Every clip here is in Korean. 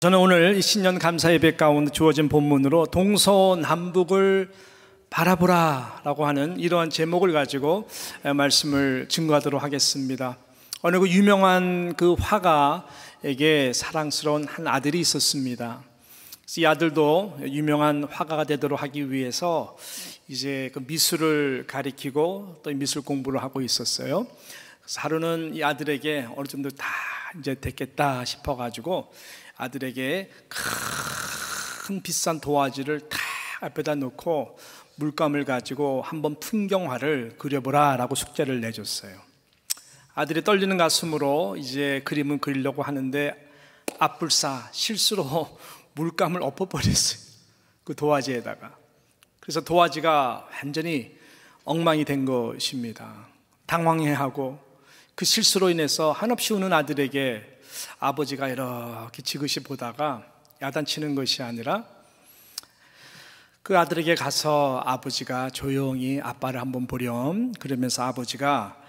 저는 오늘 이 신년 감사 예배 가운데 주어진 본문으로 동서남북을 바라보라 라고 하는 이러한 제목을 가지고 말씀을 증거하도록 하겠습니다. 어느 그 유명한 그 화가에게 사랑스러운 한 아들이 있었습니다. 이 아들도 유명한 화가가 되도록 하기 위해서 이제 그 미술을 가리키고 또 미술 공부를 하고 있었어요. 그래서 하루는 이 아들에게 어느 정도 다 이제 됐겠다 싶어가지고 아들에게 큰 비싼 도화지를 딱 앞에다 놓고 물감을 가지고 한번 풍경화를 그려보라 라고 숙제를 내줬어요. 아들이 떨리는 가슴으로 이제 그림을 그리려고 하는데 앞불사 실수로 물감을 엎어버렸어요, 그 도화지에다가. 그래서 도화지가 완전히 엉망이 된 것입니다. 당황해하고 그 실수로 인해서 한없이 우는 아들에게 아버지가 이렇게 지그시 보다가 야단치는 것이 아니라 그 아들에게 가서 아버지가 조용히 아빠를 한번 보렴 그러면서 아버지가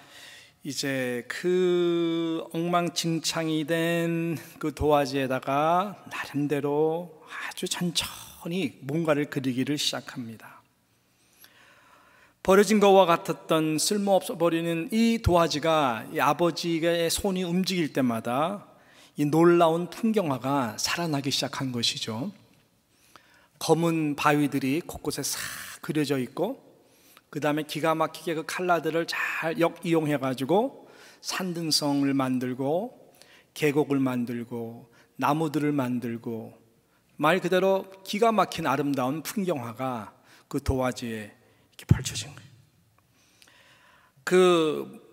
이제 그 엉망진창이 된 그 도화지에다가 나름대로 아주 천천히 뭔가를 그리기를 시작합니다. 버려진 것과 같았던 쓸모없어 버리는 이 도화지가 이 아버지의 손이 움직일 때마다 이 놀라운 풍경화가 살아나기 시작한 것이죠. 검은 바위들이 곳곳에 싹 그려져 있고, 그 다음에 기가 막히게 그 칼라들을 잘 역이용해 가지고 산등성을 만들고 계곡을 만들고 나무들을 만들고 말 그대로 기가 막힌 아름다운 풍경화가 그 도화지에 이렇게 펼쳐진 거예요. 그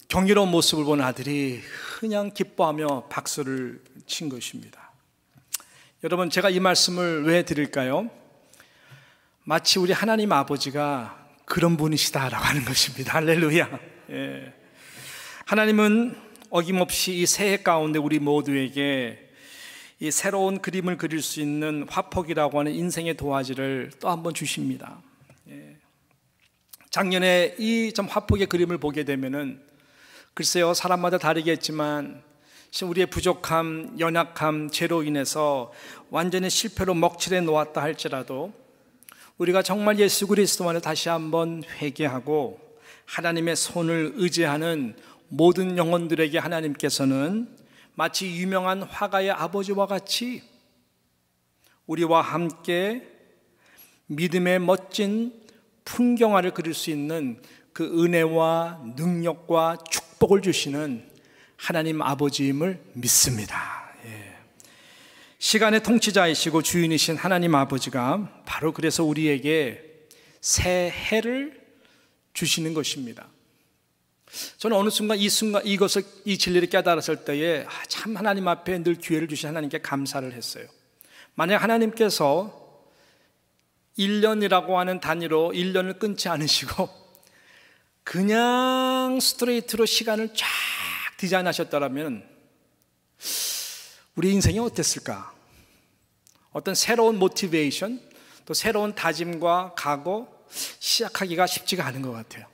경이로운 모습을 본 아들이 그냥 기뻐하며 박수를 친 것입니다. 여러분, 제가 이 말씀을 왜 드릴까요? 마치 우리 하나님 아버지가 그런 분이시다라고 하는 것입니다. 할렐루야. 예. 하나님은 어김없이 이 새해 가운데 우리 모두에게 이 새로운 그림을 그릴 수 있는 화폭이라고 하는 인생의 도화지를 또 한 번 주십니다. 예. 작년에 이 좀 화폭의 그림을 보게 되면은 글쎄요, 사람마다 다르겠지만 우리의 부족함, 연약함, 죄로 인해서 완전히 실패로 먹칠해 놓았다 할지라도 우리가 정말 예수 그리스도만을 다시 한번 회개하고 하나님의 손을 의지하는 모든 영혼들에게 하나님께서는 마치 유명한 화가의 아버지와 같이 우리와 함께 믿음의 멋진 풍경화를 그릴 수 있는 그 은혜와 능력과 축복을 주시는 하나님 아버지임을 믿습니다. 예. 시간의 통치자이시고 주인이신 하나님 아버지가 바로 그래서 우리에게 새 해를 주시는 것입니다. 저는 어느 순간 이것을 이 진리를 깨달았을 때에 참 하나님 앞에 늘 기회를 주신 하나님께 감사를 했어요. 만약 하나님께서 1년이라고 하는 단위로 1년을 끊지 않으시고 그냥 스트레이트로 시간을 쫙 디자인하셨다면 우리 인생이 어땠을까? 어떤 새로운 모티베이션, 또 새로운 다짐과 각오 시작하기가 쉽지가 않은 것 같아요.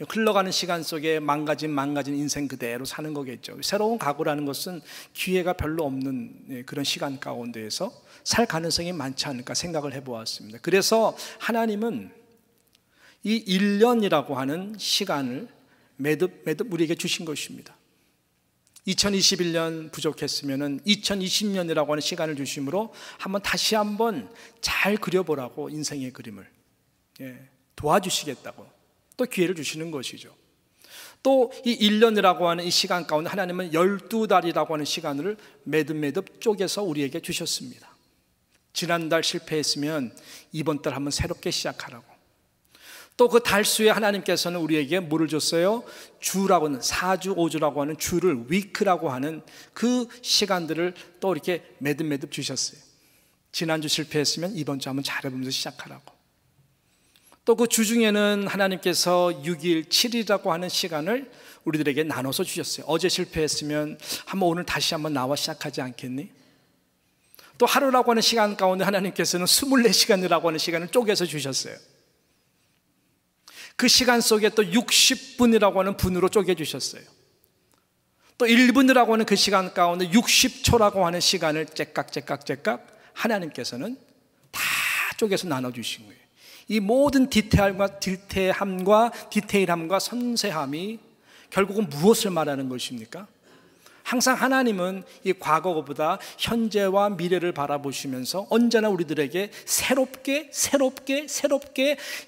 흘러가는 시간 속에 망가진 인생 그대로 사는 거겠죠. 새로운 각오라는 것은 기회가 별로 없는 그런 시간 가운데에서 살 가능성이 많지 않을까 생각을 해보았습니다. 그래서 하나님은 이 1년이라고 하는 시간을 매듭 우리에게 주신 것입니다. 2021년 부족했으면 2020년이라고 하는 시간을 주심으로 다시 한번 잘 그려보라고 인생의 그림을 도와주시겠다고 또 기회를 주시는 것이죠. 또 이 1년이라고 하는 이 시간 가운데 하나님은 12달이라고 하는 시간을 매듭 쪼개서 우리에게 주셨습니다. 지난달 실패했으면 이번 달 한번 새롭게 시작하라고. 또 그 달수에 하나님께서는 우리에게 뭐를 줬어요? 주라고 하는 4주 5주라고 하는 주를 위크라고 하는 그 시간들을 또 이렇게 매듭 주셨어요. 지난주 실패했으면 이번 주 한번 잘해보면서 시작하라고. 또 그 주 중에는 하나님께서 6일 7일이라고 하는 시간을 우리들에게 나눠서 주셨어요. 어제 실패했으면 오늘 다시 한번 나와 시작하지 않겠니? 또 하루라고 하는 시간 가운데 하나님께서는 24시간이라고 하는 시간을 쪼개서 주셨어요. 그 시간 속에 또 60분이라고 하는 분으로 쪼개주셨어요. 또 1분이라고 하는 그 시간 가운데 60초라고 하는 시간을 째깍째깍째깍 하나님께서는 다 쪼개서 나눠주신 거예요. 이 모든 디테일함과 섬세함이 결국은 무엇을 말하는 것입니까? 항상 하나님은 이 과거보다 현재와 미래를 바라보시면서 언제나 우리들에게 새롭게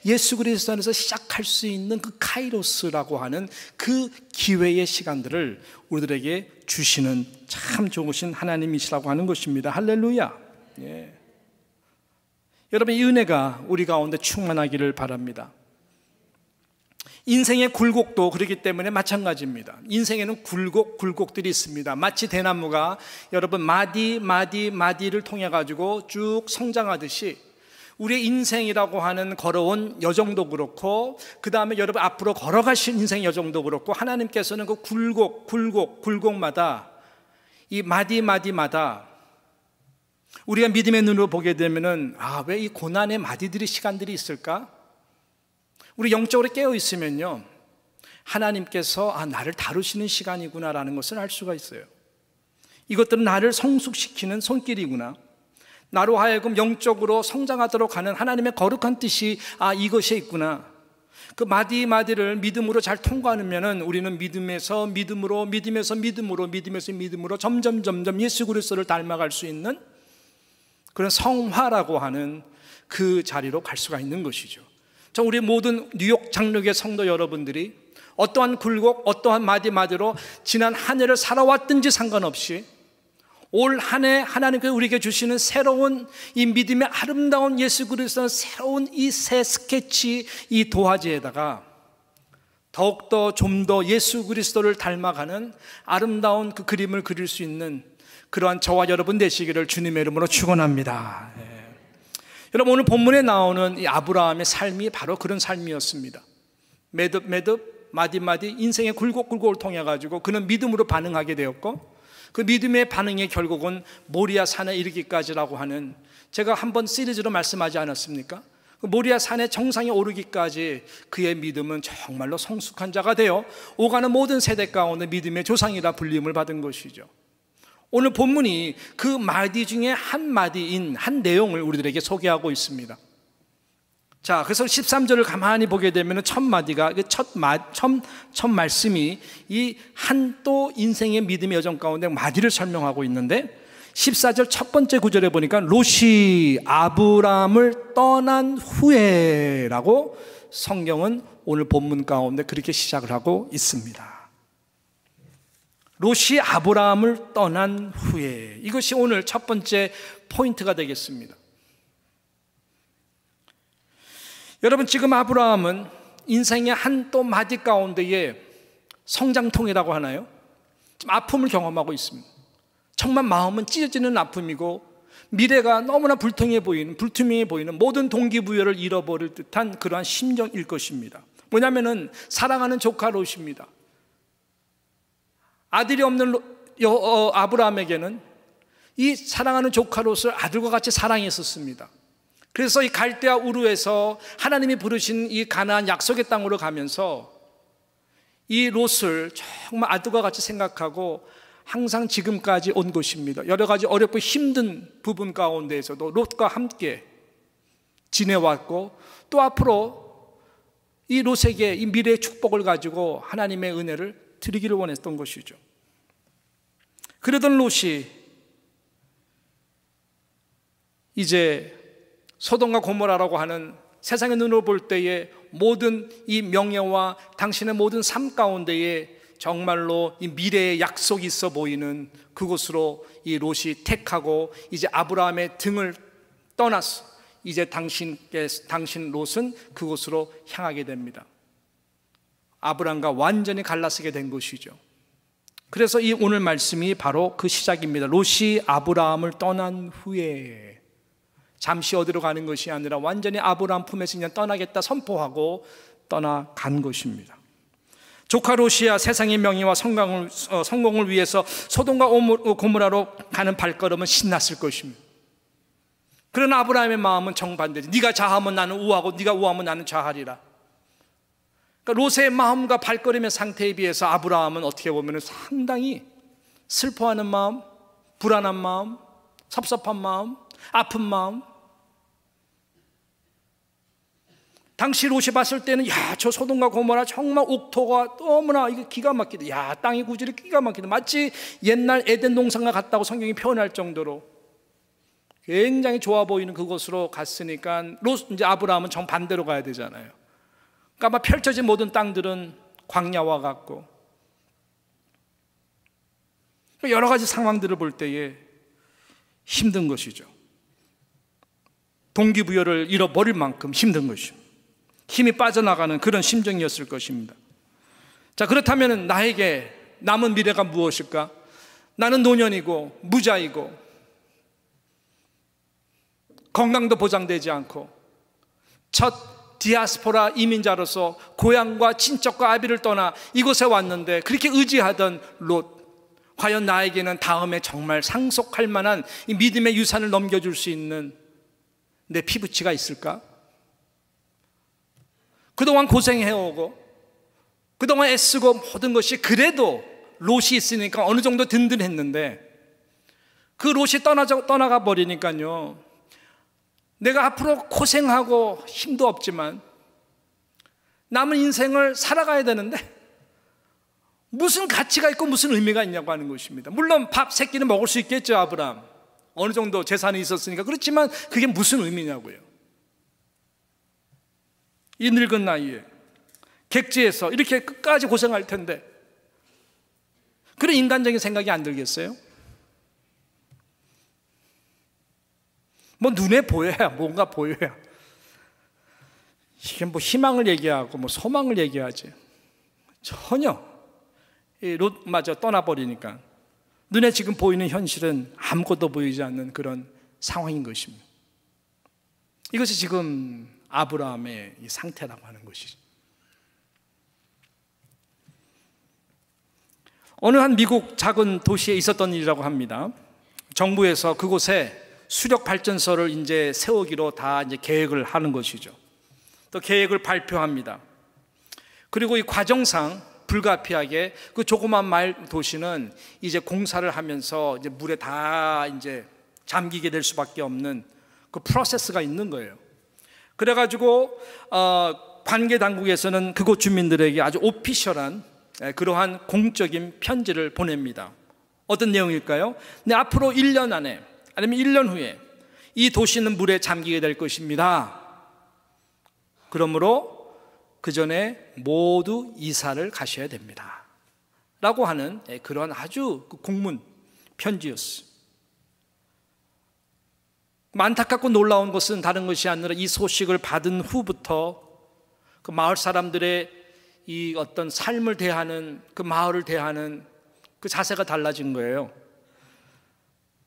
예수 그리스도 안에서 시작할 수 있는 그 카이로스라고 하는 그 기회의 시간들을 우리들에게 주시는 참 좋으신 하나님이시라고 하는 것입니다. 할렐루야. 예. 여러분, 이 은혜가 우리 가운데 충만하기를 바랍니다. 인생의 굴곡도 그렇기 때문에 마찬가지입니다. 인생에는 굴곡들이 있습니다. 마치 대나무가 여러분 마디를 통해 가지고 쭉 성장하듯이 우리의 인생이라고 하는 걸어온 여정도 그렇고, 그 다음에 여러분 앞으로 걸어가실 인생 여정도 그렇고, 하나님께서는 그 굴곡마다 이 마디마다 우리가 믿음의 눈으로 보게 되면은 왜 이 고난의 마디들이 시간들이 있을까? 우리 영적으로 깨어 있으면요, 하나님께서 나를 다루시는 시간이구나라는 것을 알 수가 있어요. 이것들은 나를 성숙시키는 손길이구나, 나로 하여금 영적으로 성장하도록 하는 하나님의 거룩한 뜻이 이것에 있구나. 그 마디마디를 믿음으로 잘 통과하면은 우리는 믿음에서 믿음으로 점점 예수 그리스도를 닮아갈 수 있는 그런 성화라고 하는 그 자리로 갈 수가 있는 것이죠. 우리 모든 뉴욕 장로교회 성도 여러분들이 어떠한 굴곡, 어떠한 마디마디로 지난 한 해를 살아왔든지 상관없이 올 한 해 하나님께서 우리에게 주시는 새로운 이 믿음의 아름다운 예수 그리스도의 새로운 이 새 스케치, 이 도화지에다가 더욱더 좀 더 예수 그리스도를 닮아가는 아름다운 그 그림을 그릴 수 있는 그러한 저와 여러분 되시기를 주님의 이름으로 축원합니다. 여러분, 오늘 본문에 나오는 이 아브라함의 삶이 바로 그런 삶이었습니다. 매듭 마디마디 인생의 굴곡을 통해 가지고 그는 믿음으로 반응하게 되었고, 그 믿음의 반응의 결국은 모리아 산에 이르기까지라고 하는, 제가 한번 시리즈로 말씀하지 않았습니까? 그 모리아 산의 정상에 오르기까지 그의 믿음은 정말로 성숙한 자가 되어 오가는 모든 세대 가운데 믿음의 조상이라 불림을 받은 것이죠. 오늘 본문이 그 마디 중에 한 마디인 한 내용을 우리들에게 소개하고 있습니다. 자, 그래서 13절을 가만히 보게 되면 첫 마디가, 첫 말씀이 이 한 또 인생의 믿음의 여정 가운데 마디를 설명하고 있는데, 14절 첫 번째 구절에 보니까 롯이 아브람을 떠난 후에라고 성경은 오늘 본문 가운데 그렇게 시작을 하고 있습니다. 롯이 아브라함을 떠난 후에, 이것이 오늘 첫 번째 포인트가 되겠습니다. 여러분, 지금 아브라함은 인생의 한 또 마디 가운데에 성장통이라고 하나요? 좀 아픔을 경험하고 있습니다. 정말 마음은 찢어지는 아픔이고 미래가 너무나 불투명해 보이는 모든 동기부여를 잃어버릴 듯한 그러한 심정일 것입니다. 뭐냐면은 사랑하는 조카 롯입니다. 아들이 없는 아브라함에게는 이 사랑하는 조카 롯을 아들과 같이 사랑했었습니다. 그래서 이 갈대아 우르에서 하나님이 부르신 이 가나안 약속의 땅으로 가면서 이 롯을 정말 아들과 같이 생각하고 항상 지금까지 온 것입니다. 여러 가지 어렵고 힘든 부분 가운데에서도 롯과 함께 지내왔고, 또 앞으로 이 롯에게 이 미래의 축복을 가지고 하나님의 은혜를 드리기를 원했던 것이죠. 그러던 롯이 이제 소돔과 고모라라고 하는 세상의 눈으로 볼 때에 모든 이 명예와 당신의 모든 삶 가운데에 정말로 이 미래의 약속이 있어 보이는 그곳으로 이 롯이 택하고 이제 아브라함의 등을 떠나서 이제 당신 롯은 그곳으로 향하게 됩니다. 아브라함과 완전히 갈라서게 된 것이죠. 그래서 이 오늘 말씀이 바로 그 시작입니다. 롯이 아브라함을 떠난 후에, 잠시 어디로 가는 것이 아니라 완전히 아브라함 품에서 그냥 떠나겠다 선포하고 떠나간 것입니다. 조카 롯이야 세상의 명예와 성공을 위해서 소돔과 고모라로 가는 발걸음은 신났을 것입니다. 그러나 아브라함의 마음은 정반대지. 네가 좌하면 나는 우하고 네가 우하면 나는 좌하리라. 그러니까 롯의 마음과 발걸음의 상태에 비해서 아브라함은 어떻게 보면 상당히 슬퍼하는 마음, 불안한 마음, 섭섭한 마음, 아픈 마음. 당시 롯이 봤을 때는 야, 저 소돔과 고모라 정말 옥토가 너무나 이거 기가 막히다. 야, 땅의 구질이 기가 막히다. 마치 옛날 에덴 동산과 같다고 성경이 표현할 정도로 굉장히 좋아 보이는 그곳으로 갔으니까 이제 아브라함은 정반대로 가야 되잖아요. 그러니까 아마 펼쳐진 모든 땅들은 광야와 같고 여러 가지 상황들을 볼 때에 힘든 것이죠. 동기부여를 잃어버릴 만큼 힘든 것입니다. 힘이 빠져나가는 그런 심정이었을 것입니다. 자, 그렇다면 나에게 남은 미래가 무엇일까? 나는 노년이고 무자이고 건강도 보장되지 않고 첫 디아스포라 이민자로서 고향과 친척과 아비를 떠나 이곳에 왔는데 그렇게 의지하던 롯, 과연 나에게는 다음에 정말 상속할 만한 이 믿음의 유산을 넘겨줄 수 있는 내 피부치가 있을까? 그동안 고생해오고 그동안 애쓰고 모든 것이 그래도 롯이 있으니까 어느 정도 든든했는데 그 롯이 떠나가 버리니까요, 내가 앞으로 고생하고 힘도 없지만 남은 인생을 살아가야 되는데 무슨 가치가 있고 무슨 의미가 있냐고 하는 것입니다. 물론 밥 세 끼는 먹을 수 있겠죠, 아브라함. 어느 정도 재산이 있었으니까. 그렇지만 그게 무슨 의미냐고요. 이 늙은 나이에 객지에서 이렇게 끝까지 고생할 텐데 그런 인간적인 생각이 안 들겠어요? 뭐 눈에 보여야, 뭔가 보여야 이게 뭐 희망을 얘기하고 뭐 소망을 얘기하지, 전혀 이 롯마저 떠나버리니까 눈에 지금 보이는 현실은 아무것도 보이지 않는 그런 상황인 것입니다. 이것이 지금 아브라함의 이 상태라고 하는 것이죠. 어느 한 미국 작은 도시에 있었던 일이라고 합니다. 정부에서 그곳에 수력 발전소를 이제 세우기로 다 이제 계획을 하는 것이죠. 또 계획을 발표합니다. 그리고 이 과정상 불가피하게 그 조그만 마을 도시는 이제 공사를 하면서 이제 물에 다 이제 잠기게 될 수밖에 없는 그 프로세스가 있는 거예요. 그래가지고 관계 당국에서는 그곳 주민들에게 아주 오피셜한 그러한 공적인 편지를 보냅니다. 어떤 내용일까요? 네, 앞으로 1년 안에 아니면 1년 후에 이 도시는 물에 잠기게 될 것입니다. 그러므로 그 전에 모두 이사를 가셔야 됩니다 라고 하는 그런 아주 공문 편지였어요. 안타깝고 놀라운 것은 다른 것이 아니라 이 소식을 받은 후부터 그 마을 사람들의 이 어떤 삶을 대하는, 그 마을을 대하는 그 자세가 달라진 거예요.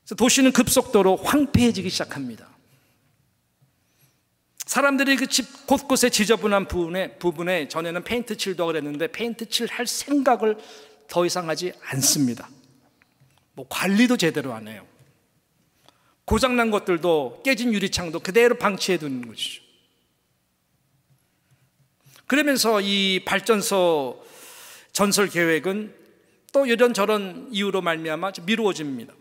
그래서 도시는 급속도로 황폐해지기 시작합니다. 사람들이 그 집 곳곳에 지저분한 부분에 전에는 페인트 칠도 그랬는데 페인트 칠 할 생각을 더 이상 하지 않습니다. 뭐 관리도 제대로 안 해요. 고장난 것들도, 깨진 유리창도 그대로 방치해 두는 것이죠. 그러면서 이 발전소 전설 계획은 또 이런저런 이유로 말미암아 미루어집니다.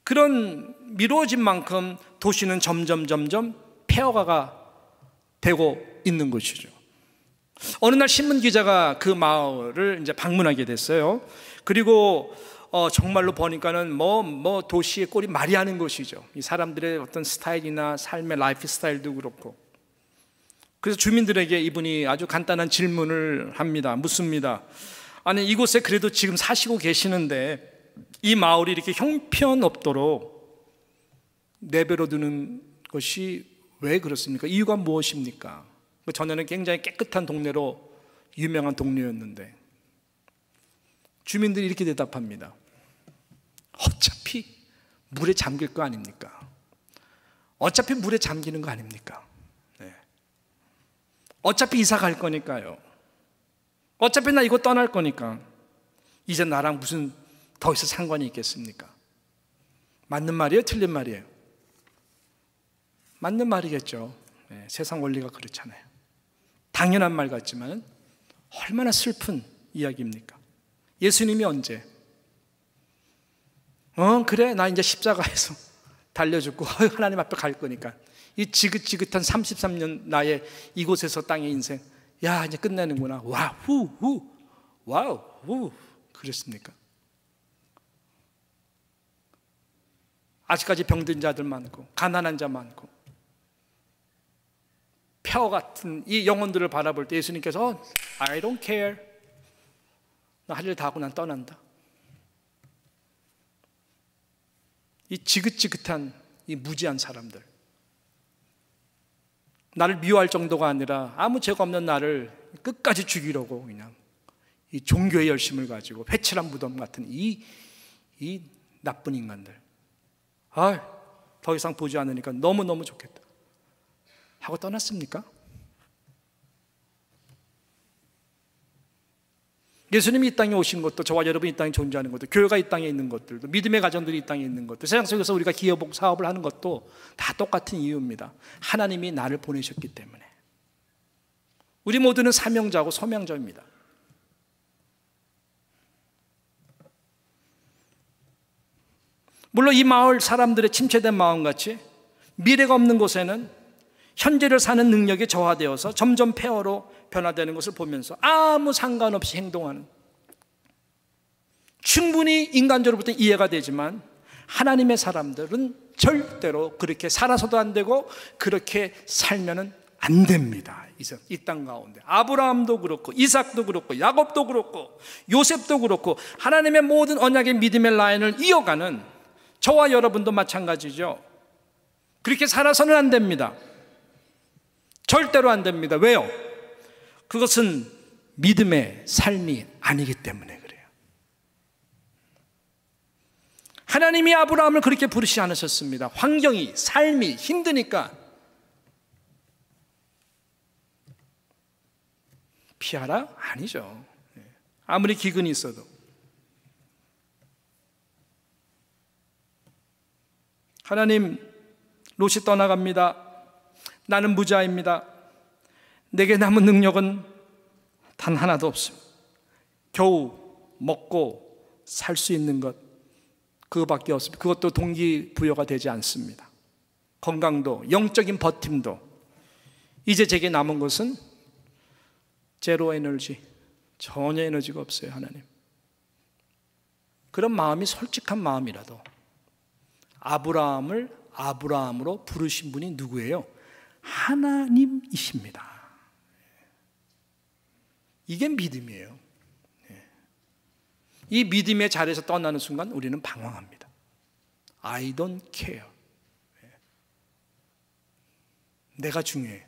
그런 미루어진 만큼 도시는 점점 폐허가 되고 있는 것이죠. 어느 날 신문 기자가 그 마을을 이제 방문하게 됐어요. 그리고 정말로 보니까는 뭐 도시의 꼴이 말이 아닌 것이죠. 이 사람들의 어떤 스타일이나 삶의 라이프 스타일도 그렇고. 그래서 주민들에게 이분이 아주 간단한 질문을 합니다. 묻습니다. 아니, 이곳에 그래도 지금 사시고 계시는데 이 마을이 이렇게 형편없도록 내버려 두는 것이 왜 그렇습니까? 이유가 무엇입니까? 전에는 굉장히 깨끗한 동네로 유명한 동네였는데 주민들이 이렇게 대답합니다. 어차피 물에 잠길 거 아닙니까? 어차피 물에 잠기는 거 아닙니까? 네. 어차피 이사 갈 거니까요. 어차피 나 이거 떠날 거니까 이제 나랑 무슨 더 이상 상관이 있겠습니까? 맞는 말이에요? 틀린 말이에요? 맞는 말이겠죠. 네, 세상 원리가 그렇잖아요. 당연한 말 같지만 얼마나 슬픈 이야기입니까? 예수님이 언제 그래, 나 이제 십자가에서 달려 죽고 하나님 앞에 갈 거니까 이 지긋지긋한 33년 나의 이곳에서 땅의 인생, 야, 이제 끝내는구나. 와우, 후, 와우, 후. 그랬습니까? 아직까지 병든 자들 많고 가난한 자 많고 폐허 같은 이 영혼들을 바라볼 때 예수님께서 I don't care, 나 할 일 다 하고 난 떠난다. 이 지긋지긋한 이 무지한 사람들, 나를 미워할 정도가 아니라 아무 죄가 없는 나를 끝까지 죽이려고 그냥 이 종교의 열심을 가지고 회칠한 무덤 같은 이 나쁜 인간들, 더 이상 보지 않으니까 너무너무 좋겠다 하고 떠났습니까? 예수님이 이 땅에 오신 것도, 저와 여러분이 이 땅에 존재하는 것도, 교회가 이 땅에 있는 것들도, 믿음의 가정들이 이 땅에 있는 것도, 세상 속에서 우리가 기여복 사업을 하는 것도 다 똑같은 이유입니다. 하나님이 나를 보내셨기 때문에. 우리 모두는 사명자고 소명자입니다. 물론 이 마을 사람들의 침체된 마음같이 미래가 없는 곳에는 현재를 사는 능력이 저하되어서 점점 폐허로 변화되는 것을 보면서 아무 상관없이 행동하는, 충분히 인간적으로부터 이해가 되지만 하나님의 사람들은 절대로 그렇게 살아서도 안 되고 그렇게 살면은 안 됩니다. 이 땅 가운데 아브라함도 그렇고 이삭도 그렇고 야곱도 그렇고 요셉도 그렇고 하나님의 모든 언약의 믿음의 라인을 이어가는 저와 여러분도 마찬가지죠. 그렇게 살아서는 안 됩니다. 절대로 안 됩니다. 왜요? 그것은 믿음의 삶이 아니기 때문에 그래요. 하나님이 아브라함을 그렇게 부르시지 않으셨습니다. 환경이, 삶이 힘드니까 피하라? 아니죠. 아무리 기근이 있어도. 하나님, 롯이 떠나갑니다. 나는 무자입니다. 내게 남은 능력은 단 하나도 없습니다. 겨우 먹고 살 수 있는 것, 그거밖에 없습니다. 그것도 동기부여가 되지 않습니다. 건강도, 영적인 버팀도. 이제 제게 남은 것은 제로 에너지, 전혀 에너지가 없어요. 하나님, 그런 마음이 솔직한 마음이라도 아브라함을 아브라함으로 부르신 분이 누구예요? 하나님이십니다. 이게 믿음이에요. 이 믿음의 자리에서 떠나는 순간 우리는 방황합니다. I don't care. 내가 중요해.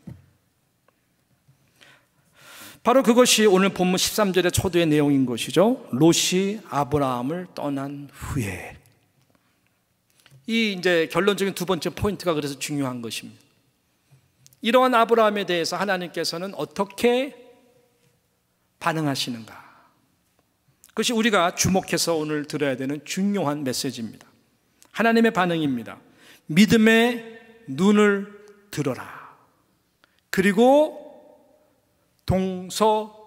바로 그것이 오늘 본문 13절의 초두의 내용인 것이죠. 롯이 아브라함을 떠난 후에. 이 이제 결론적인 두 번째 포인트가 그래서 중요한 것입니다. 이러한 아브라함에 대해서 하나님께서는 어떻게 반응하시는가? 그것이 우리가 주목해서 오늘 들어야 되는 중요한 메시지입니다. 하나님의 반응입니다. 믿음의 눈을 들어라. 그리고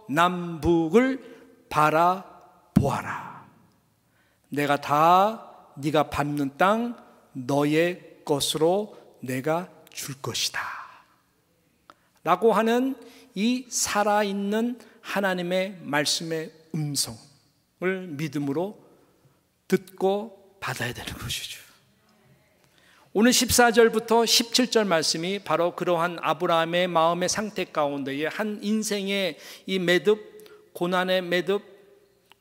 동서남북을 바라보아라. 내가 다 네가 밟는 땅 너의 것으로 내가 줄 것이다 라고 하는 이 살아있는 하나님의 말씀의 음성을 믿음으로 듣고 받아야 되는 것이죠. 오늘 14절부터 17절 말씀이 바로 그러한 아브라함의 마음의 상태 가운데에 한 인생의 이 매듭, 고난의 매듭,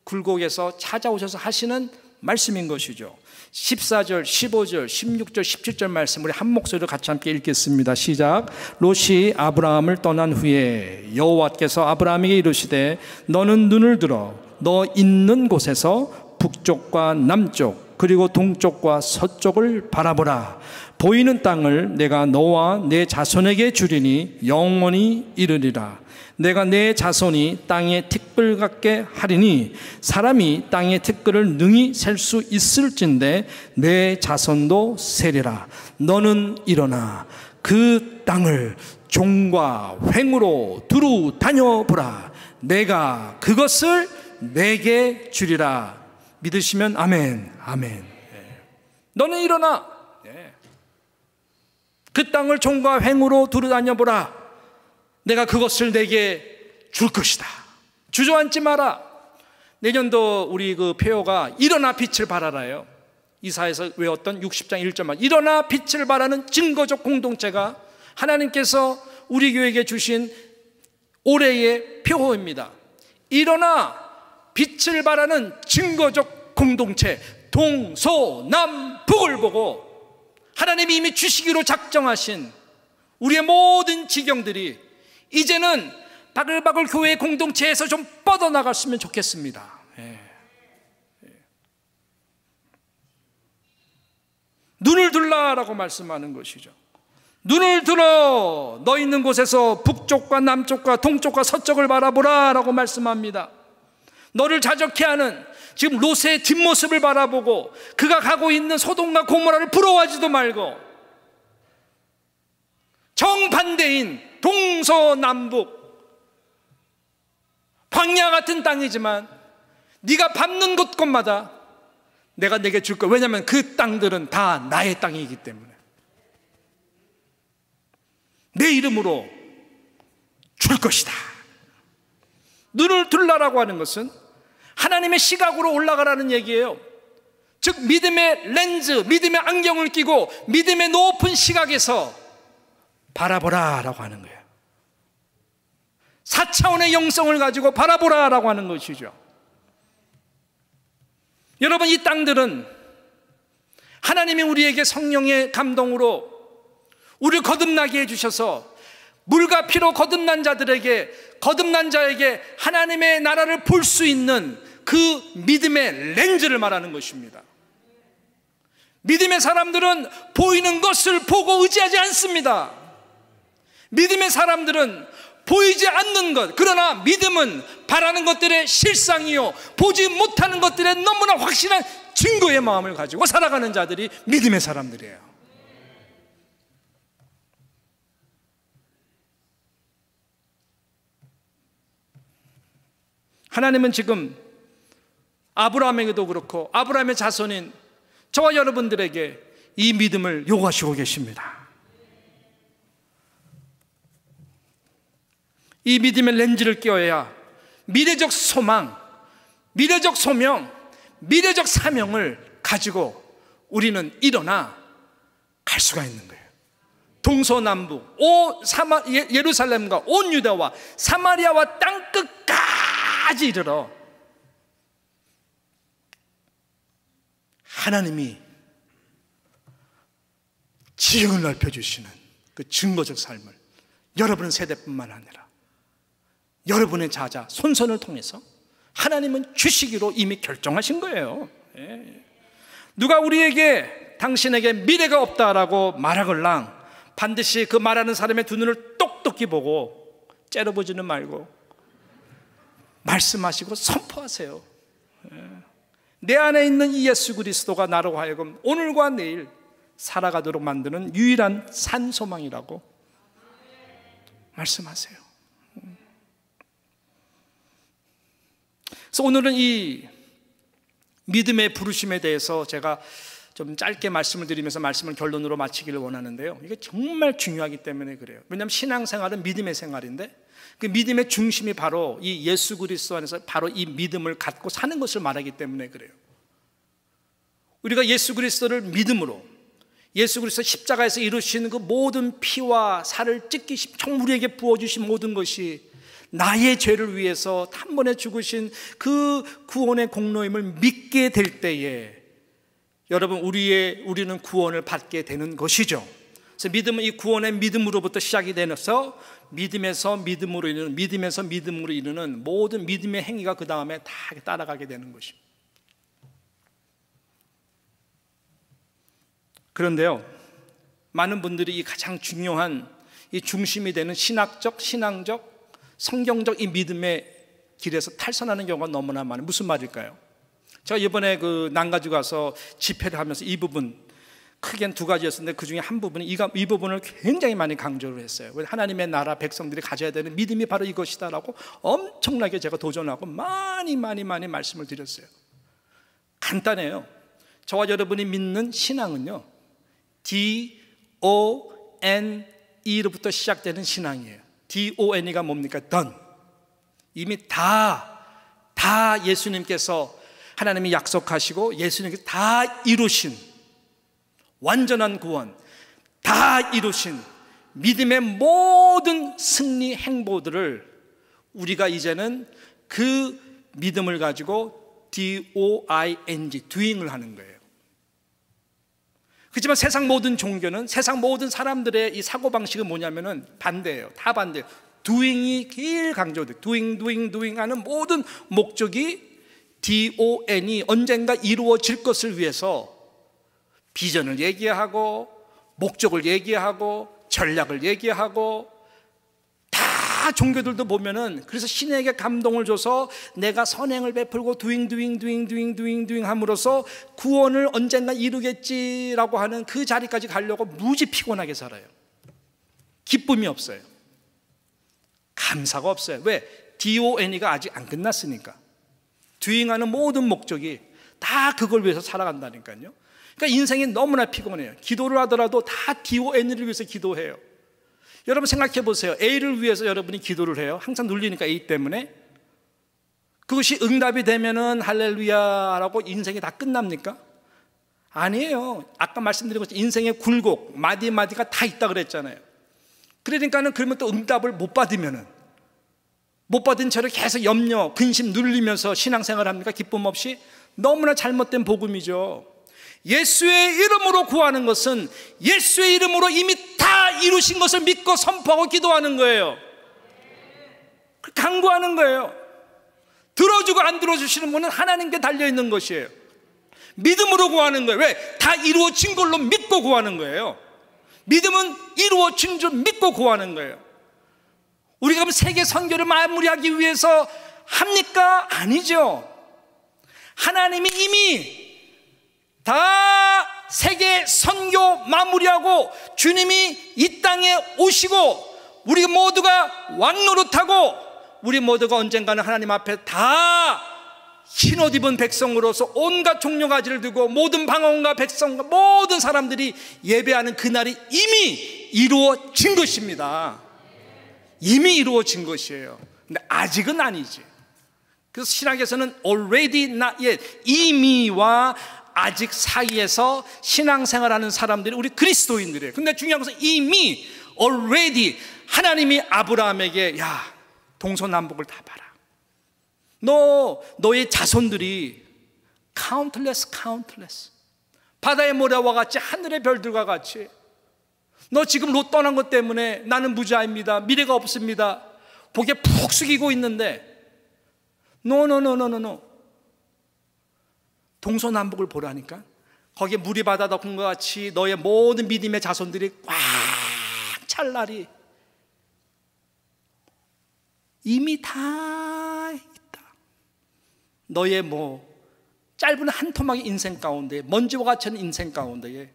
굴곡에서 찾아오셔서 하시는 말씀인 것이죠. 14절, 15절, 16절, 17절 말씀 우리 한 목소리로 같이 함께 읽겠습니다. 시작. 롯이 아브라함을 떠난 후에 여호와께서 아브라함에게 이르시되 너는 눈을 들어 너 있는 곳에서 북쪽과 남쪽 그리고 동쪽과 서쪽을 바라보라. 보이는 땅을 내가 너와 내 자손에게 주리니 영원히 이르리라. 내가 내 자손이 땅의 티끌 같게 하리니 사람이 땅의 티끌을 능히 셀 수 있을진데 내 자손도 세리라. 너는 일어나 그 땅을 종과 횡으로 두루 다녀보라. 내가 그것을 내게 주리라. 믿으시면 아멘, 아멘. 너는 일어나. 그 땅을 종과 횡으로 두루다녀 보라. 내가 그것을 내게 줄 것이다. 주저앉지 마라. 내년도 우리 그 폐허가 일어나 빛을 발하라요. 이사에서 외웠던 60장 1절만 일어나 빛을 발하는 증거적 공동체가 하나님께서 우리 교회에게 주신 올해의 표어입니다. 일어나 빛을 발하는 증거적 공동체, 동서남북을 보고 하나님이 이미 주시기로 작정하신 우리의 모든 지경들이 이제는 바글바글 교회 공동체에서 좀 뻗어나갔으면 좋겠습니다. 눈을 들라라고 말씀하는 것이죠. 눈을 들어 너 있는 곳에서 북쪽과 남쪽과 동쪽과 서쪽을 바라보라 라고 말씀합니다. 너를 자적케 하는 지금 롯의 뒷모습을 바라보고 그가 가고 있는 소돔과 고모라를 부러워하지도 말고 정반대인 동서남북 광야 같은 땅이지만 네가 밟는 곳곳마다 내가 내게 줄 거야. 왜냐하면 그 땅들은 다 나의 땅이기 때문에 내 이름으로 줄 것이다. 눈을 들라라고 하는 것은 하나님의 시각으로 올라가라는 얘기예요. 즉 믿음의 렌즈, 믿음의 안경을 끼고 믿음의 높은 시각에서 바라보라라고 하는 거예요. 4차원의 영성을 가지고 바라보라라고 하는 것이죠. 여러분, 이 땅들은 하나님이 우리에게 성령의 감동으로 우리를 거듭나게 해주셔서 물과 피로 거듭난 자에게 하나님의 나라를 볼 수 있는 그 믿음의 렌즈를 말하는 것입니다. 믿음의 사람들은 보이는 것을 보고 의지하지 않습니다. 믿음의 사람들은 보이지 않는 것, 그러나 믿음은 바라는 것들의 실상이요 보지 못하는 것들의 너무나 확실한 증거의 마음을 가지고 살아가는 자들이 믿음의 사람들이에요. 하나님은 지금 아브라함에게도 그렇고 아브라함의 자손인 저와 여러분들에게 이 믿음을 요구하시고 계십니다. 이 믿음의 렌즈를 끼워야 미래적 소망, 미래적 소명, 미래적 사명을 가지고 우리는 일어나 갈 수가 있는 거예요. 동서남북, 예루살렘과 온 유다와 사마리아와 땅끝까지 이르러 하나님이 지형을 넓혀주시는 그 증거적 삶을 여러분의 세대뿐만 아니라 여러분의 자자, 손선을 통해서 하나님은 주시기로 이미 결정하신 거예요. 누가 우리에게 당신에게 미래가 없다라고 말하걸랑 반드시 그 말하는 사람의 두 눈을 똑똑히 보고 째려보지는 말고 말씀하시고 선포하세요. 내 안에 있는 이 예수 그리스도가 나로 하여금 오늘과 내일 살아가도록 만드는 유일한 산소망이라고 말씀하세요. 그래서 오늘은 이 믿음의 부르심에 대해서 제가 좀 짧게 말씀을 드리면서 말씀을 결론으로 마치기를 원하는데요, 이게 정말 중요하기 때문에 그래요. 왜냐하면 신앙생활은 믿음의 생활인데 그 믿음의 중심이 바로 이 예수 그리스도 안에서 바로 이 믿음을 갖고 사는 것을 말하기 때문에 그래요. 우리가 예수 그리스도를 믿음으로, 예수 그리스도 십자가에서 이루신 그 모든 피와 살을 찢기신 총 우리에게 부어주신 모든 것이 나의 죄를 위해서 단번에 죽으신 그 구원의 공로임을 믿게 될 때에 여러분 우리는 구원을 받게 되는 것이죠. 그래서 믿음은 이 구원의 믿음으로부터 시작이 되면서 믿음에서 믿음으로 이르는 모든 믿음의 행위가 그 다음에 다 따라가게 되는 것입니다. 그런데요, 많은 분들이 이 가장 중요한 이 중심이 되는 신앙적, 성경적 이 믿음의 길에서 탈선하는 경우가 너무나 많아요. 무슨 말일까요? 제가 이번에 그 난가주 가서 집회를 하면서 이 부분 크게는 두 가지였는데 그 중에 한 부분이 이 부분을 굉장히 많이 강조를 했어요. 하나님의 나라 백성들이 가져야 되는 믿음이 바로 이것이다라고 엄청나게 제가 도전하고 많이 말씀을 드렸어요. 간단해요. 저와 여러분이 믿는 신앙은요, D-O-N-E로부터 시작되는 신앙이에요. D-O-NE가 뭡니까? Done. 이미 다 예수님께서, 하나님이 약속하시고 예수님께서 다 이루신 완전한 구원, 다 이루신 믿음의 모든 승리 행보들을 우리가 이제는 그 믿음을 가지고 D-O-I-N-G, doing을 하는 거예요. 그렇지만 세상 모든 종교는, 세상 모든 사람들의 이 사고방식은 뭐냐면은 반대예요. 다 반대예요. doing이 제일 강조돼요. doing 하는 모든 목적이 D-O-N이 언젠가 이루어질 것을 위해서 비전을 얘기하고 목적을 얘기하고 전략을 얘기하고, 다 종교들도 보면은 그래서 신에게 감동을 줘서 내가 선행을 베풀고 doing 함으로써 구원을 언젠가 이루겠지라고 하는 그 자리까지 가려고 무지 피곤하게 살아요. 기쁨이 없어요. 감사가 없어요. 왜? DONE가 아직 안 끝났으니까. doing하는 모든 목적이 다 그걸 위해서 살아간다니까요. 그러니까 인생이 너무나 피곤해요. 기도를 하더라도 다 DONE를 위해서 기도해요. 여러분 생각해 보세요. A를 위해서 여러분이 기도를 해요. 항상 눌리니까 A 때문에. 그것이 응답이 되면은 할렐루야라고 인생이 다 끝납니까? 아니에요. 아까 말씀드린 것처럼 인생의 굴곡 마디마디가 다 있다 그랬잖아요. 그러니까는 그러면 또 응답을 못 받으면은, 못 받은 채로 계속 염려, 근심 눌리면서 신앙생활 합니까? 기쁨 없이? 너무나 잘못된 복음이죠. 예수의 이름으로 구하는 것은 예수의 이름으로 이미 다 이루신 것을 믿고 선포하고 기도하는 거예요. 간구하는 거예요. 들어주고 안 들어주시는 분은 하나님께 달려있는 것이에요. 믿음으로 구하는 거예요. 왜? 다 이루어진 걸로 믿고 구하는 거예요. 믿음은 이루어진 줄 믿고 구하는 거예요. 우리가 그럼 세계 선교를 마무리하기 위해서 합니까? 아니죠. 하나님이 이미 다 세계 선교 마무리하고 주님이 이 땅에 오시고 우리 모두가 왕노릇하고 우리 모두가 언젠가는 하나님 앞에 다 흰옷 입은 백성으로서 온갖 종려가지를 들고 모든 방언과 백성과 모든 사람들이 예배하는 그날이 이미 이루어진 것입니다. 이미 이루어진 것이에요. 근데 아직은 아니지. 그래서 신학에서는 already not yet, 이미와 아직 사이에서 신앙생활하는 사람들이 우리 그리스도인들이에요. 근데 중요한 것은 이미 already 하나님이 아브라함에게 야, 동서남북을 다 봐라. 너의 자손들이 countless 바다의 모래와 같이 하늘의 별들과 같이, 너 지금 롯 떠난 것 때문에 나는 무자입니다, 미래가 없습니다, 고개 푹 숙이고 있는데 no. 동서남북을 보라니까. 거기에 물이 바다 덮은 것 같이 너의 모든 믿음의 자손들이 꽉 찰 날이 이미 다 있다. 너의 짧은 한 토막의 인생 가운데, 먼지와 같이 하는 인생 가운데에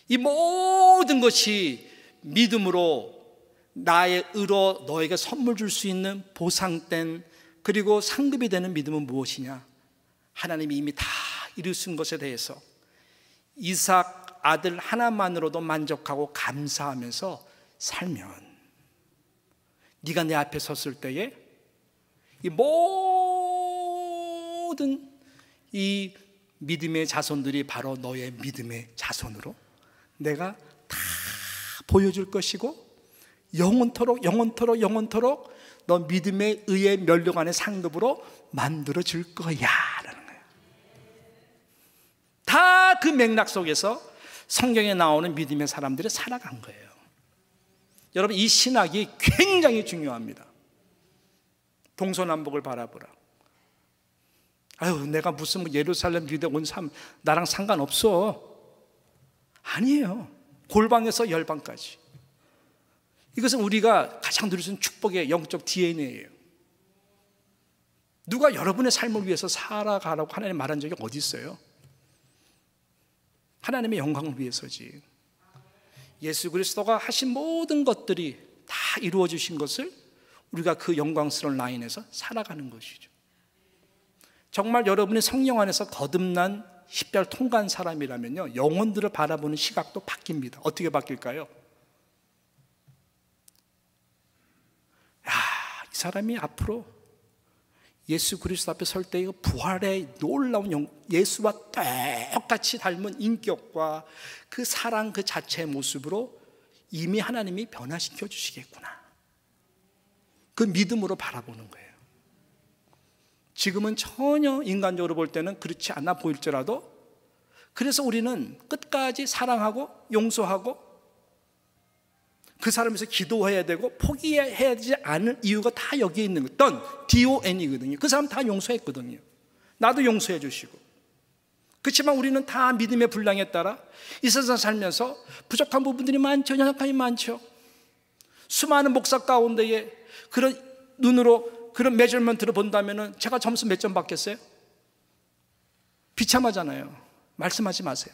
이 모든 것이 믿음으로 나의 의로 너에게 선물 줄 수 있는 보상된, 그리고 상급이 되는 믿음은 무엇이냐? 하나님이 이미 다 이루신 것에 대해서 이삭 아들 하나만으로도 만족하고 감사하면서 살면, 네가 내 앞에 섰을 때에 이 모든 이 믿음의 자손들이 바로 너의 믿음의 자손으로 내가 다 보여줄 것이고, 영원토록 너 믿음의 의의 멸류관의 상급으로 만들어 줄 거야 라는 거예요. 다 그 맥락 속에서 성경에 나오는 믿음의 사람들이 살아간 거예요. 여러분, 이 신학이 굉장히 중요합니다. 동서남북을 바라보라. 아유, 내가 무슨 예루살렘 유대 온 삶 나랑 상관없어. 아니에요. 골방에서 열방까지. 이것은 우리가 가장 누릴 수 있는 축복의 영적 DNA예요. 누가 여러분의 삶을 위해서 살아가라고 하나님 말한 적이 어디 있어요? 하나님의 영광을 위해서지. 예수 그리스도가 하신 모든 것들이 다 이루어 주신 것을 우리가 그 영광스러운 라인에서 살아가는 것이죠. 정말 여러분의 성령 안에서 거듭난 십자가를 통과한 사람이라면요, 영혼들을 바라보는 시각도 바뀝니다. 어떻게 바뀔까요? 야, 이 사람이 앞으로 예수 그리스도 앞에 설 때 부활의 놀라운 예수와 똑같이 닮은 인격과 그 사랑 그 자체의 모습으로 이미 하나님이 변화시켜 주시겠구나. 그 믿음으로 바라보는 거예요. 지금은 전혀 인간적으로 볼 때는 그렇지 않아 보일지라도, 그래서 우리는 끝까지 사랑하고 용서하고 그 사람에서 기도해야 되고 포기해야 되지 않을 이유가 다 여기에 있는 거예요. DON이거든요. 그 사람 다 용서했거든요. 나도 용서해 주시고. 그렇지만 우리는 다 믿음의 분량에 따라 이 세상 살면서 부족한 부분들이 많죠. 연약함이 많죠. 수많은 목사 가운데에 그런 눈으로 그런 메저먼트를 본다면 제가 점수 몇 점 받겠어요? 비참하잖아요. 말씀하지 마세요.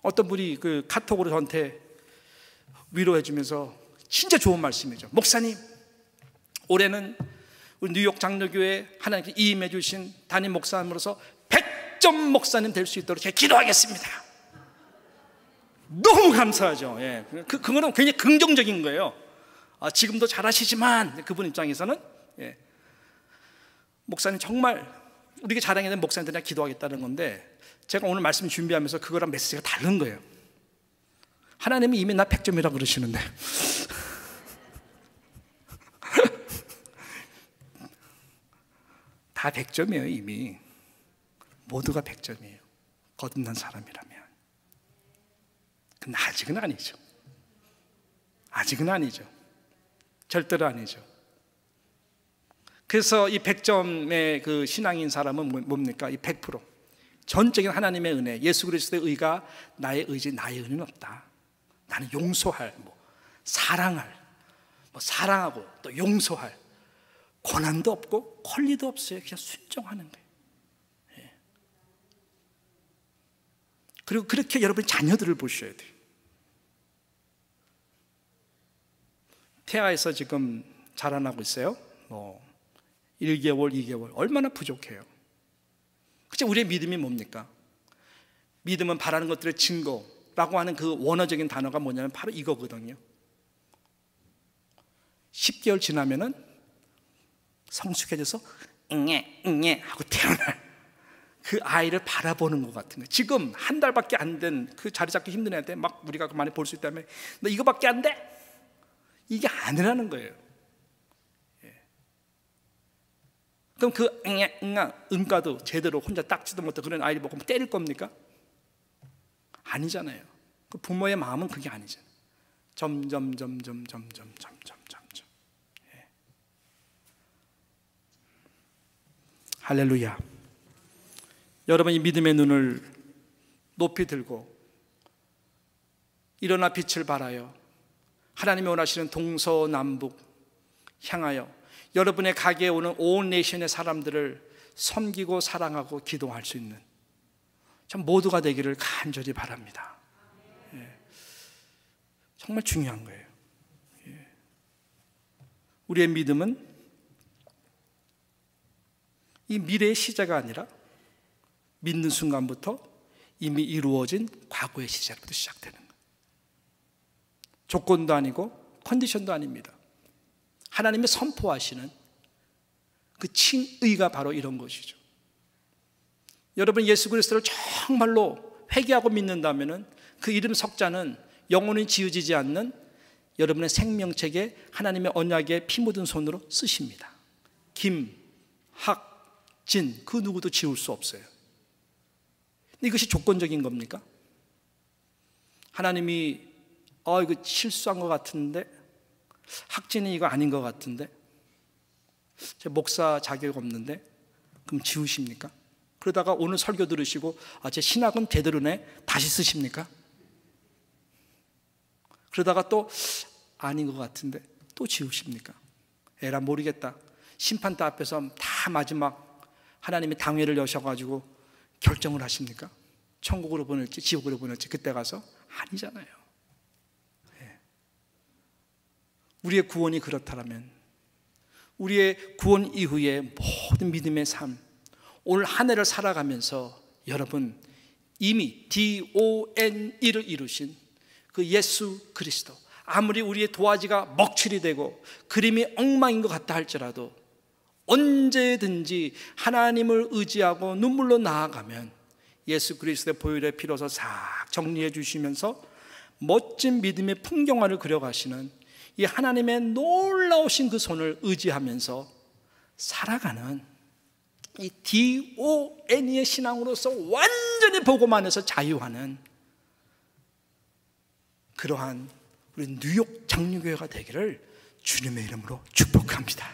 어떤 분이 그 카톡으로 저한테 위로해 주면서 진짜 좋은 말씀이죠. 목사님, 올해는 우리 뉴욕 장로교회 하나님께 임해 주신 담임 목사님으로서 100점 목사님 될 수 있도록 제가 기도하겠습니다. 너무 감사하죠. 예. 그거는 굉장히 긍정적인 거예요. 지금도 잘하시지만 그분 입장에서는, 예, 목사님 정말 우리가 자랑해야 되는 목사님들이랑 기도하겠다는 건데, 제가 오늘 말씀 준비하면서 그거랑 메시지가 다른 거예요. 하나님이 이미 나 100점이라고 그러시는데 다 100점이에요. 이미 모두가 100점이에요. 거듭난 사람이라면. 근데 아직은 아니죠. 아직은 아니죠. 절대로 아니죠. 그래서 이 100점의 그 신앙인 사람은 뭡니까? 이 100%. 전적인 하나님의 은혜, 예수 그리스도의 의가 나의 의지, 나의 은혜는 없다. 나는 용서할, 사랑할, 사랑하고 또 용서할 권한도 없고 권리도 없어요. 그냥 순종하는 거예요. 예. 그리고 그렇게 여러분 자녀들을 보셔야 돼요. 태아에서 지금 자라나고 있어요. 1개월, 2개월 얼마나 부족해요. 그치? 우리의 믿음이 뭡니까? 믿음은 바라는 것들의 증거라고 하는 그 원어적인 단어가 뭐냐면 바로 이거거든요. 10개월 지나면은 성숙해져서 응애 하고 태어날 그 아이를 바라보는 것 같은 거예요. 지금 한 달밖에 안 된 그 자리 잡기 힘든 애한테 막 우리가 많이 볼 수 있다면 너 이거밖에 안 돼? 이게 아니라는 거예요. 그럼 그 응가도 제대로 혼자 닦지도 못하고 그런 아이를 보고 때릴 겁니까? 아니잖아요. 그 부모의 마음은 그게 아니잖아요. 점점. 예. 할렐루야. 여러분, 이 믿음의 눈을 높이 들고 일어나 빛을 발하여 하나님이 원하시는 동서남북 향하여 여러분의 가게에 오는 온 내션의 사람들을 섬기고 사랑하고 기도할 수 있는 참 모두가 되기를 간절히 바랍니다. 예. 정말 중요한 거예요. 예. 우리의 믿음은 이 미래의 시작이 아니라 믿는 순간부터 이미 이루어진 과거의 시작부터 시작되는 거예요. 조건도 아니고 컨디션도 아닙니다. 하나님이 선포하시는 그 칭의가 바로 이런 것이죠. 여러분, 예수 그리스도를 정말로 회개하고 믿는다면 그 이름 석자는 영원히 지워지지 않는 여러분의 생명책에 하나님의 언약에 피 묻은 손으로 쓰십니다. 김, 학, 진, 그 누구도 지울 수 없어요. 이것이 조건적인 겁니까? 하나님이 이거 실수한 것 같은데, 학진이 이거 아닌 것 같은데, 제 목사 자격 없는데, 그럼 지우십니까? 그러다가 오늘 설교 들으시고 제 신학은 제대로네, 다시 쓰십니까? 그러다가 또 아닌 것 같은데 또 지우십니까? 에라 모르겠다, 심판대 앞에서 다 마지막 하나님이 당회를 여셔가지고 결정을 하십니까? 천국으로 보낼지 지옥으로 보낼지 그때 가서? 아니잖아요. 우리의 구원이 그렇다면 우리의 구원 이후의 모든 믿음의 삶, 오늘 한 해를 살아가면서 여러분 이미 DONE를 이루신 그 예수 그리스도, 아무리 우리의 도화지가 먹칠이 되고 그림이 엉망인 것 같다 할지라도 언제든지 하나님을 의지하고 눈물로 나아가면 예수 그리스도의 보혈의 피로서 싹 정리해 주시면서 멋진 믿음의 풍경화를 그려가시는 이 하나님의 놀라우신 그 손을 의지하면서 살아가는 이 DONE의 신앙으로서 완전히 복음 안에서 자유하는 그러한 우리 뉴욕 장로교회가 되기를 주님의 이름으로 축복합니다.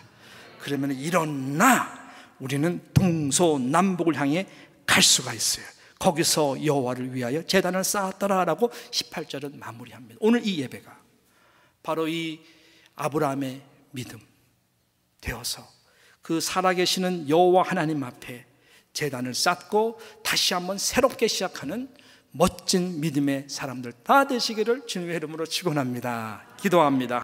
그러면 일어나 우리는 동서남북을 향해 갈 수가 있어요. 거기서 여호와를 위하여 제단을 쌓았더라라고 18절은 마무리합니다. 오늘 이 예배가 바로 이 아브라함의 믿음 되어서 그 살아계시는 여호와 하나님 앞에 제단을 쌓고 다시 한번 새롭게 시작하는 멋진 믿음의 사람들 다 되시기를 주님의 이름으로 축원합니다. 기도합니다.